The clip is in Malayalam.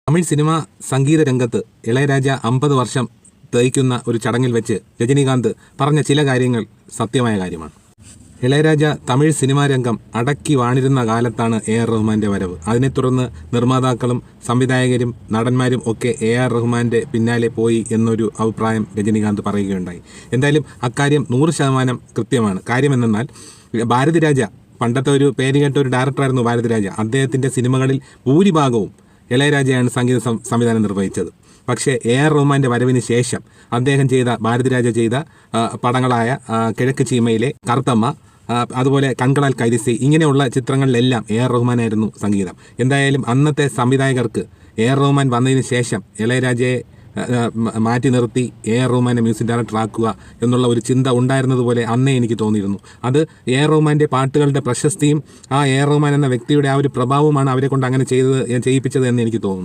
തമിഴ് സിനിമ സംഗീത രംഗത്ത് ഇളയരാജ 50 വർഷം തികയ്ക്കുന്ന ഒരു ചടങ്ങിൽ വെച്ച് രജനീകാന്ത് പറഞ്ഞ ചില കാര്യങ്ങൾ സത്യമായ കാര്യമാണ്. ഇളയരാജ തമിഴ് സിനിമാ രംഗം അടക്കി വാണിരുന്ന കാലത്താണ് AR റഹ്മാന്റെ വരവ്. അതിനെ തുടർന്ന് നിർമ്മാതാക്കളും സംവിധായകരും നടന്മാരും ഒക്കെ AR റഹ്മാന്റെ പിന്നാലെ പോയി എന്നൊരു അഭിപ്രായം രജനീകാന്ത് പറയുകയുണ്ടായി. എന്തായാലും അക്കാര്യം 100% കൃത്യമാണ്. കാര്യമെന്നാൽ ഭാരതിരാജ പണ്ടത്തെ ഒരു പേരുകേട്ട ഒരു ഡയറക്ടറായിരുന്നു ഭാരതിരാജ. അദ്ദേഹത്തിൻ്റെ സിനിമകളിൽ ഭൂരിഭാഗവും ഇളയരാജയാണ് സംഗീത സംവിധാനം നിർവഹിച്ചത്. പക്ഷേ AR റഹ്മാന്റെ വരവിന് ശേഷം അദ്ദേഹം ഭാരതിരാജ ചെയ്ത പടങ്ങളായ കിഴക്ക് ചീമയിലെ കറുത്തമ്മ, അതുപോലെ കൺകളാൽ കൈരിസി, ഇങ്ങനെയുള്ള ചിത്രങ്ങളിലെല്ലാം AR റഹ്മാനായിരുന്നു സംഗീതം. എന്തായാലും അന്നത്തെ സംവിധായകർക്ക് AR റഹ്മാൻ വന്നതിന് ശേഷം ഇളയരാജയെ മാറ്റി നിർത്തി AR റഹ്മാനെ മ്യൂസിക് ഡയറക്ടർ ആക്കുക എന്നുള്ള ഒരു ചിന്ത ഉണ്ടായിരുന്നതുപോലെ അന്നേ എനിക്ക് തോന്നിയിരുന്നു. അത് AR റഹ്മാൻ്റെ പാട്ടുകളുടെ പ്രശസ്തിയും ആ AR റഹ്മാൻ എന്ന വ്യക്തിയുടെ ആ ഒരു പ്രഭാവമാണ് അവരെ കൊണ്ട് അങ്ങനെ ചെയ്യിപ്പിച്ചത് എന്ന് എനിക്ക് തോന്നുന്നു.